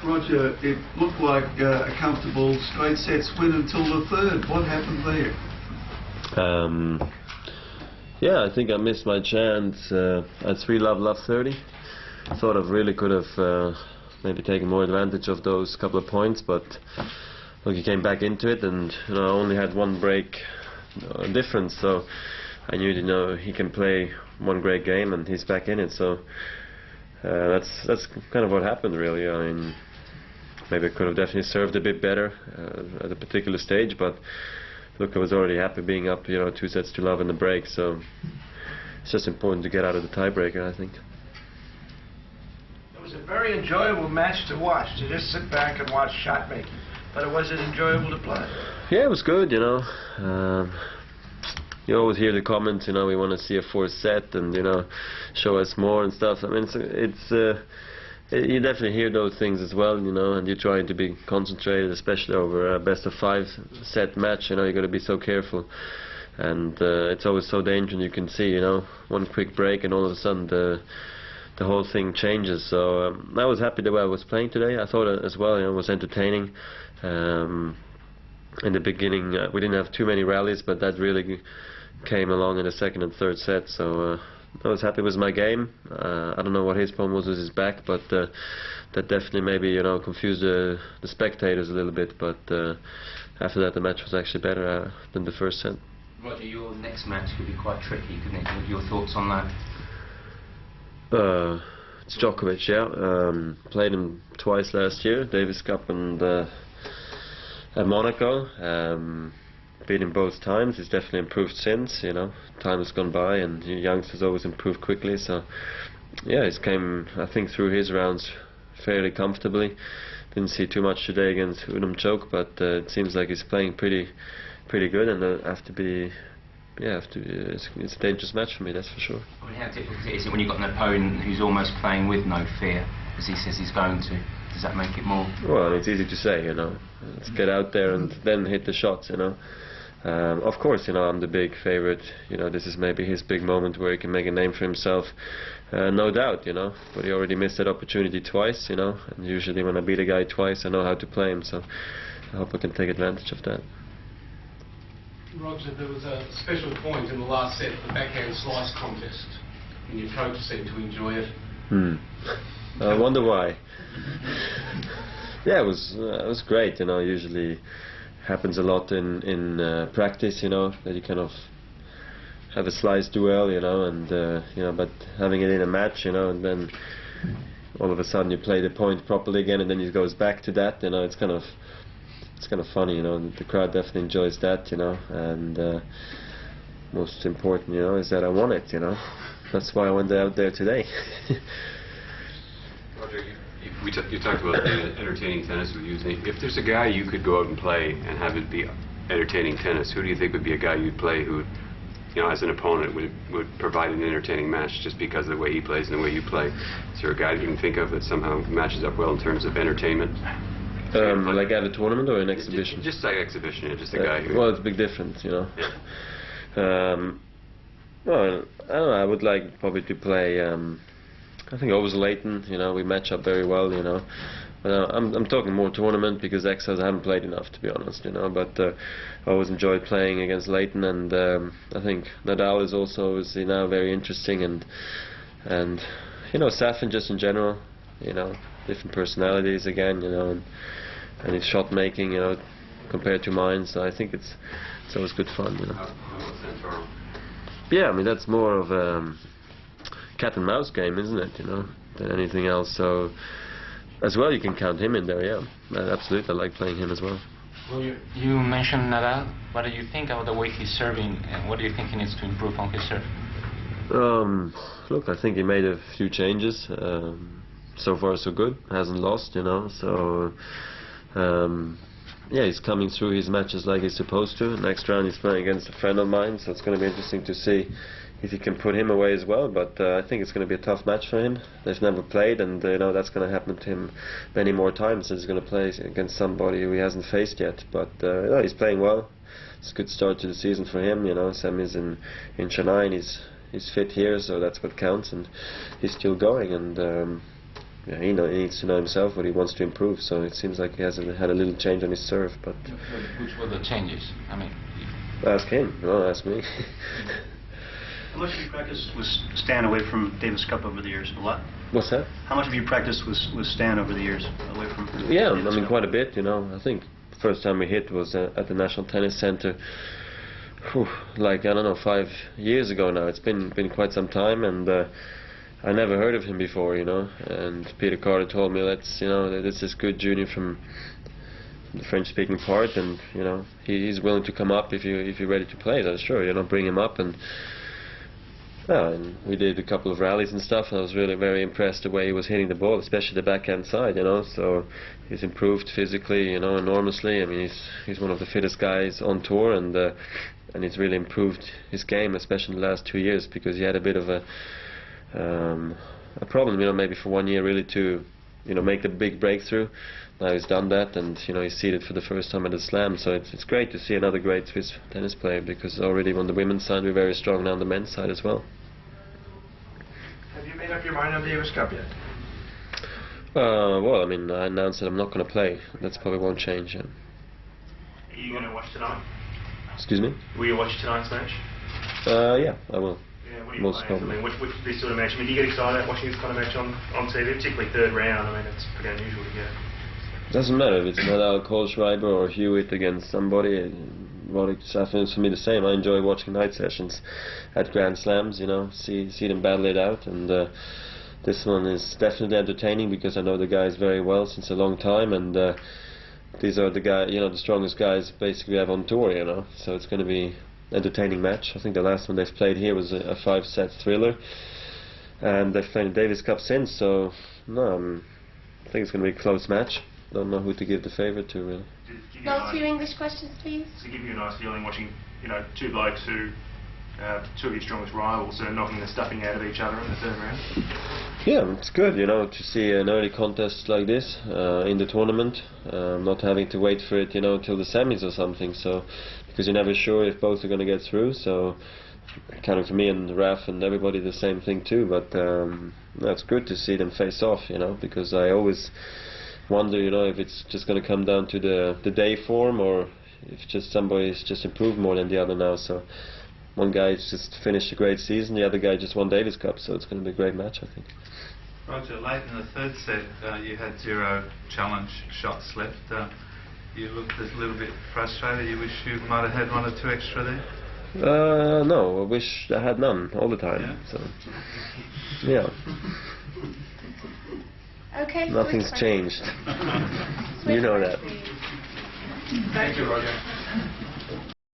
Roger, it looked like a comfortable straight sets win until the third. What happened there? Yeah, I think I missed my chance at 3-love 30. Thought I really could have maybe taken more advantage of those couple of points, but look, he came back into it, and I only had one break difference, so I knew he can play one great game, and he's back in it. So that's kind of what happened, really. I mean, maybe I could have definitely served a bit better at a particular stage, but look, I was already happy being up, 2-0 in the break. So it's just important to get out of the tiebreaker, I think. It was a very enjoyable match to watch, to just sit back and watch shot making. But was it enjoyable to play? Yeah, it was good, you always hear the comments, we want to see a fourth set and, show us more and stuff. I mean, you definitely hear those things as well, and you're trying to be concentrated, especially over a best-of-5 set match. You got to be so careful, and it's always so dangerous. You can see, one quick break, and all of a sudden the whole thing changes. So I was happy the way I was playing today. I thought as well, it was entertaining. In the beginning, we didn't have too many rallies, but that really came along in the second and third set. So I was happy with my game. I don't know what his problem was with his back, but that definitely maybe confused the spectators a little bit. But after that, the match was actually better than the first set. Roger, your next match could be quite tricky, couldn't it? What are your thoughts on that? It's Djokovic, yeah. Played him twice last year, Davis Cup and at Monaco. Beat him both times. He's definitely improved since. Time has gone by, and youngsters always improve quickly. So, yeah, he's came, I think, through his rounds fairly comfortably. Didn't see too much today against Chok, but it seems like he's playing pretty good, and it's a dangerous match for me, that's for sure. I mean, how difficult is it when you've got an opponent who's almost playing with no fear, as he says he's going to? Does that make it more? Well, it's easy to say, Let's get out there and then hit the shots, Of course, I'm the big favorite. This is maybe his big moment where he can make a name for himself. No doubt, But he already missed that opportunity twice, And usually when I beat a guy twice, I know how to play him. So I hope I can take advantage of that. Roger, there was a special point in the last set, the backhand slice contest, and your coach seemed to enjoy it. I wonder why. Yeah, it was great. Usually happens a lot in practice. That you kind of have a slice duel. And but having it in a match, and then all of a sudden you play the point properly again, and then it goes back to that. It's kind of funny. The crowd definitely enjoys that. And most important, is that I won it. That's why I went out there today. Roger, you talked about entertaining tennis with you. If there's a guy you could go out and play and have it be entertaining tennis, who do you think would be a guy you'd play who, as an opponent would provide an entertaining match just because of the way he plays and the way you play? Is there a guy you can think of that somehow matches up well in terms of entertainment? Like at a tournament or an exhibition? Just like exhibition, just a guy who... Well, it's a big difference, Yeah. Well, I don't know, I would like probably to play... I think always Leighton, we match up very well, But I'm talking more tournament because Exos I haven't played enough, to be honest, But I always enjoyed playing against Leighton, and I think Nadal is also now very interesting, and Safin just in general, different personalities again, and his shot making, compared to mine. So I think it's always good fun, Yeah, I mean that's more of cat and mouse game, isn't it? Than anything else. So as well, you can count him in there. Yeah, absolutely. I like playing him as well. Well, you mentioned Nadal. What do you think about the way he's serving, and what do you think he needs to improve on his serve? Look, I think he made a few changes. So far, so good. Hasn't lost, So yeah, he's coming through his matches like he's supposed to. Next round, he's playing against a friend of mine, so it's going to be interesting to see if he can put him away as well. But I think it's going to be a tough match for him. They've never played, and that's going to happen to him many more times. He's going to play against somebody who he hasn't faced yet. But he's playing well. It's a good start to the season for him. Sam is in Chennai, and he's fit here, so that's what counts, and he's still going. And yeah, he needs to know himself what he wants to improve. So it seems like he hasn't had a little change on his serve. But Which were the changes? I mean, ask him. No, ask me. How much of your practice was Stan away from Davis Cup over the years? A lot? What's that? How much of your practice was Stan over the years away from Yeah, Davis I mean Cup? quite a bit. You know, I think the first time we hit was at the National Tennis Center. Like I don't know, 5 years ago now. It's been quite some time, and I never heard of him before. You know, and Peter Carter told me this is good junior from the French-speaking part, and you know he's willing to come up if you're ready to play. That's sure. You know, bring him up and. Yeah, and we did a couple of rallies and stuff, and I was really very impressed the way he was hitting the ball, especially the backhand side, you know. So he's improved physically, you know, enormously. I mean, he's one of the fittest guys on tour, and he's really improved his game, especially in the last 2 years, because he had a bit of a problem, you know, maybe for 1 year really to, you know, make the big breakthrough. Now he's done that, and you know he's seeded for the first time at the Slam. So it's great to see another great Swiss tennis player, because already on the women's side we're very strong now on the men's side as well. Have you made up your mind on the Davis Cup yet? Well, I mean, I announced that I'm not going to play. That's probably won't change. Yeah. Are you going to watch tonight? Excuse me? Will you watch tonight's match? Yeah, I will. Yeah, what are you Most playing? I mean, which this sort of match? I mean, do you get excited about watching this kind of match on TV, particularly third round? I mean, it's pretty unusual to get. Doesn't matter if it's Nadal, Kohlschreiber or Hewitt against somebody. Well, it's for me the same. I enjoy watching night sessions at Grand Slams. You know, see them battle it out, and this one is definitely entertaining because I know the guys very well since a long time, and these are the guys, you know, the strongest guys basically have on tour. You know, so it's going to be entertaining match. I think the last one they've played here was a 5-set thriller, and they've played the Davis Cup since. So no, I think it's going to be a close match. Don't know who to give the favourite to, really. No, 2 English questions, please. To give you a nice feeling watching, you know, two blokes who, two of your strongest rivals are knocking the stuffing out of each other in the third round. Yeah, it's good, you know, to see an early contest like this in the tournament, not having to wait for it, you know, till the semis or something. So, because you're never sure if both are going to get through. So, kind of for me and Raf and everybody the same thing too. But it's good to see them face off, you know, because I always wonder, you know, if it's just going to come down to the day form, or if just somebody's just improved more than the other now. So one guy's just finished a great season, the other guy just won Davis Cup, so it's going to be a great match, I think. Roger, late in the third set you had 0 challenge shots left. You looked a little bit frustrated. You wish you might have had 1 or 2 extra there? No, I wish I had none all the time. Yeah. So yeah. Okay. Nothing's changed. You know that. Thank you, Roger.